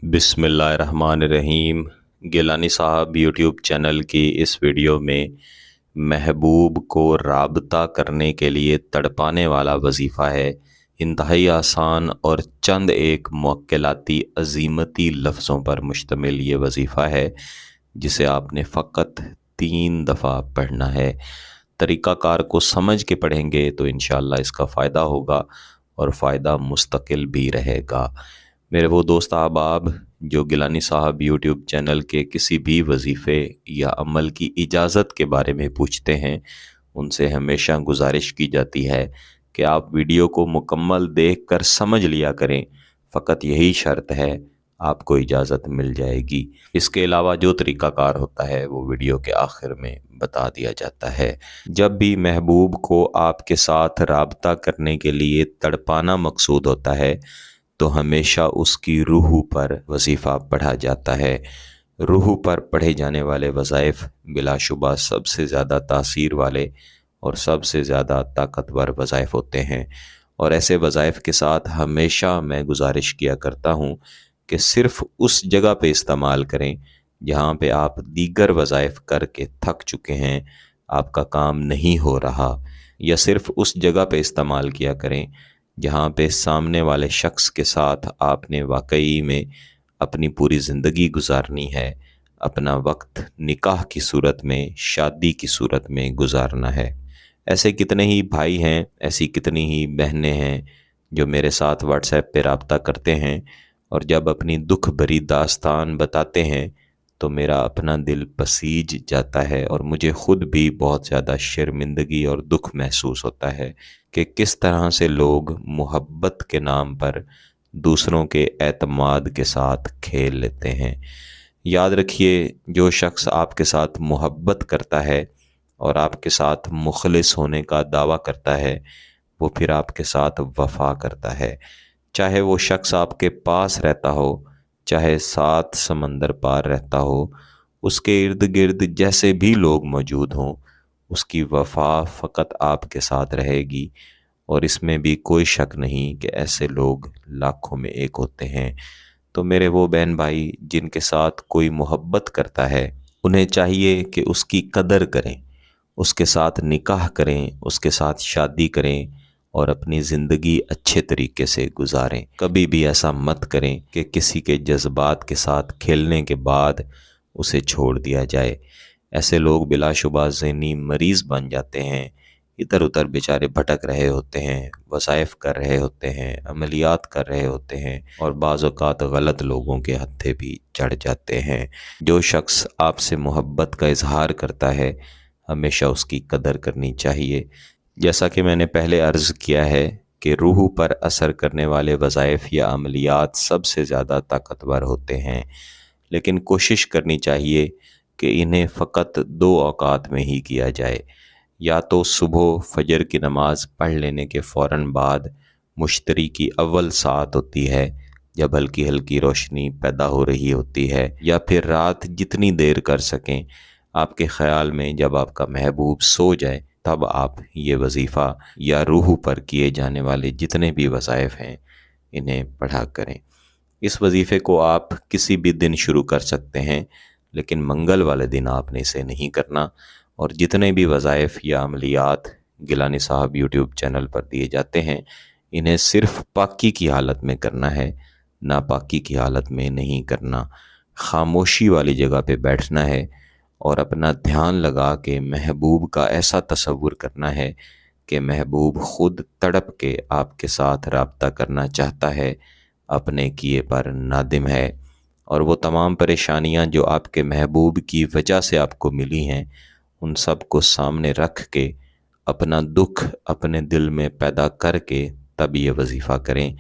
बिस्मिल्लाहिर्रहमानिर्रहीम। गिलानी साहब YouTube channel की इस वीडियो में महबूब को राबता करने के लिए तड़पाने वाला वजीफ़ा है। इंतहाई आसान और चंद एक मुअक्कलाती अज़ीमती लफ्ज़ों पर मुश्तमिल ये वजीफ़ा है, जिसे आपने फ़कत 3 दफ़ा पढ़ना है। तरीक़ाकार को समझ के पढ़ेंगे तो इंशाअल्लाह इसका फ़ायदा होगा और फ़ायदा मुस्तकिल भी रहेगा। मेरे वो दोस्त अहबाब जो गिलानी साहब यूट्यूब चैनल के किसी भी वजीफ़े या अमल की इजाज़त के बारे में पूछते हैं, उनसे हमेशा गुजारिश की जाती है कि आप वीडियो को मुकम्मल देख कर समझ लिया करें। फ़कत यही शर्त है, आपको इजाज़त मिल जाएगी। इसके अलावा जो तरीक़ाकार होता है वो वीडियो के आखिर में बता दिया जाता है। जब भी महबूब को आपके साथ राबता करने के लिए तड़पाना मकसूद होता है तो हमेशा उसकी रूह पर वजीफ़ा पढ़ा जाता है। रूह पर पढ़े जाने वाले वज़ाइफ बिलाशुबा सबसे ज़्यादा तासीर वाले और सबसे ज़्यादा ताकतवर वज़ाइफ होते हैं, और ऐसे वज़ाइफ के साथ हमेशा मैं गुजारिश किया करता हूँ कि सिर्फ़ उस जगह पे इस्तेमाल करें जहाँ पे आप दीगर वज़ाइफ करके थक चुके हैं, आपका काम नहीं हो रहा, या सिर्फ़ उस जगह पे इस्तेमाल किया करें जहाँ पे सामने वाले शख्स के साथ आपने वाकई में अपनी पूरी ज़िंदगी गुजारनी है, अपना वक्त निकाह की सूरत में, शादी की सूरत में गुजारना है। ऐसे कितने ही भाई हैं, ऐसी कितनी ही बहनें हैं जो मेरे साथ व्हाट्सएप पे राब्ता करते हैं, और जब अपनी दुख भरी दास्तान बताते हैं तो मेरा अपना दिल पसीज जाता है और मुझे ख़ुद भी बहुत ज़्यादा शर्मिंदगी और दुख महसूस होता है कि किस तरह से लोग मोहब्बत के नाम पर दूसरों के एतमाद के साथ खेल लेते हैं। याद रखिए, जो शख्स आपके साथ मोहब्बत करता है और आपके साथ मुखलिस होने का दावा करता है, वो फिर आपके साथ वफ़ा करता है। चाहे वो शख्स आपके पास रहता हो, चाहे 7 समंदर पार रहता हो, उसके इर्द गिर्द जैसे भी लोग मौजूद हों, उसकी वफ़ा फ़कत आपके साथ रहेगी। और इसमें भी कोई शक नहीं कि ऐसे लोग लाखों में एक होते हैं। तो मेरे वो बहन भाई जिनके साथ कोई मोहब्बत करता है, उन्हें चाहिए कि उसकी कदर करें, उसके साथ निकाह करें, उसके साथ शादी करें और अपनी ज़िंदगी अच्छे तरीके से गुजारें। कभी भी ऐसा मत करें कि किसी के जज्बात के साथ खेलने के बाद उसे छोड़ दिया जाए। ऐसे लोग बिलाशुबा ज़हनी मरीज़ बन जाते हैं, इधर उधर बेचारे भटक रहे होते हैं, वज़ाइफ कर रहे होते हैं, अमलियात कर रहे होते हैं, और बाज़ औक़ात गलत लोगों के हत्थे भी चढ़ जाते हैं। जो शख्स आपसे मोहब्बत का इजहार करता है, हमेशा उसकी कदर करनी चाहिए। जैसा कि मैंने पहले अर्ज़ किया है कि रूह पर असर करने वाले वज़ाइफ या अमलियात सबसे ज़्यादा ताकतवर होते हैं, लेकिन कोशिश करनी चाहिए कि इन्हें फ़कत 2 औक़ात में ही किया जाए। या तो सुबह फजर की नमाज़ पढ़ लेने के फ़ौरन बाद मुश्तरी की अव्वल सात होती है, जब हल्की हल्की रोशनी पैदा हो रही होती है, या फिर रात जितनी देर कर सकें आपके ख़्याल में, जब आपका महबूब सो जाए तब आप ये वजीफ़ा या रूह पर किए जाने वाले जितने भी वज़ाइफ हैं इन्हें पढ़ा करें। इस वजीफ़े को आप किसी भी दिन शुरू कर सकते हैं, लेकिन मंगल वाले दिन आपने इसे नहीं करना। और जितने भी वज़ाइफ या अमलियात गिलानी साहब यूट्यूब चैनल पर दिए जाते हैं, इन्हें सिर्फ़ पाकी की हालत में करना है, नापाकी की हालत में नहीं करना। ख़ामोशी वाली जगह पे बैठना है और अपना ध्यान लगा के महबूब का ऐसा तसव्वुर करना है कि महबूब ख़ुद तड़प के आपके साथ राब्ता करना चाहता है, अपने किए पर नादिम है, और वो तमाम परेशानियां जो आपके महबूब की वजह से आपको मिली हैं, उन सब को सामने रख के अपना दुख अपने दिल में पैदा करके तब ये वजीफ़ा करें।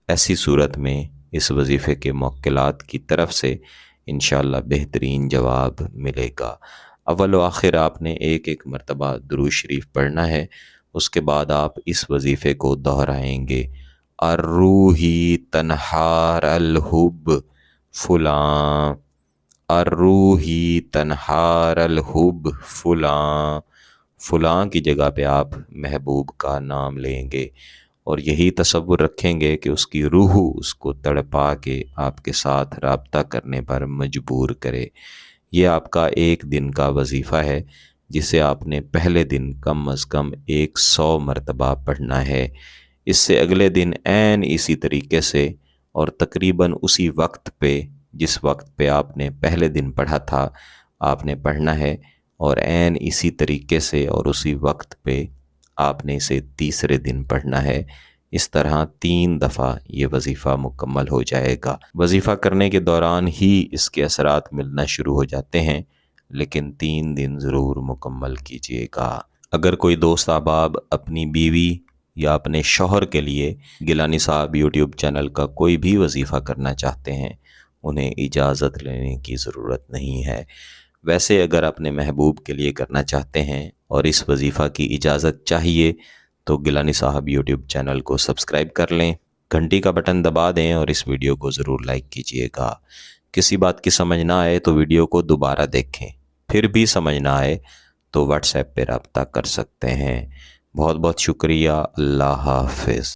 ऐसी सूरत में इस वजीफ़े के मुअक्कलात की तरफ से इंशाअल्लाह बेहतरीन जवाब मिलेगा। अव्वल व आखिर आपने एक एक मरतबा दुरूद शरीफ पढ़ना है, उसके बाद आप इस वजीफ़े को दोहराएंगे। अर्रूही तन्हार अल हुब फुलां, अर्रूही तन्हार अल हुब फुलां। फुलां की जगह पे आप महबूब का नाम लेंगे اور یہی تصور رکھیں گے کہ اس کی روح اس کو تڑپا کے آپ کے ساتھ رابطہ کرنے پر مجبور کرے۔ یہ آپ کا ایک دن کا وظیفہ ہے جسے آپ نے پہلے دن کم از کم 100 مرتبہ پڑھنا ہے۔ اس سے اگلے دن عین اسی طریقے سے اور تقریباً اسی وقت پہ جس وقت پہ آپ نے پہلے دن پڑھا تھا آپ نے پڑھنا ہے، اور عین اسی طریقے سے اور اسی وقت پہ آپ نے اسے تیسرے دن پڑھنا ہے۔ اس طرح 3 دفعہ یہ وظیفہ مکمل ہو جائے گا۔ وظیفہ کرنے کے دوران ہی اس کے اثرات ملنا شروع ہو جاتے ہیں، لیکن 3 دن ضرور مکمل کیجیے گا۔ اگر کوئی دوست احباب اپنی بیوی یا اپنے شوہر کے لیے گیلانی صاحب یوٹیوب چینل کا کوئی بھی وظیفہ کرنا چاہتے ہیں، انہیں اجازت لینے کی ضرورت نہیں ہے۔ ویسے اگر اپنے محبوب کے لیے کرنا چاہتے ہیں اور اس وظیفہ کی اجازت چاہیے تو گیلانی صاحب یوٹیوب چینل کو سبسکرائب کر لیں، گھنٹی کا بٹن دبا دیں اور اس ویڈیو کو ضرور لائک کیجیے گا۔ کسی بات کی سمجھ نہ آئے تو ویڈیو کو دوبارہ دیکھیں، پھر بھی سمجھ نہ آئے تو واٹس ایپ پہ رابطہ کر سکتے ہیں۔ بہت بہت شکریہ۔ اللہ حافظ۔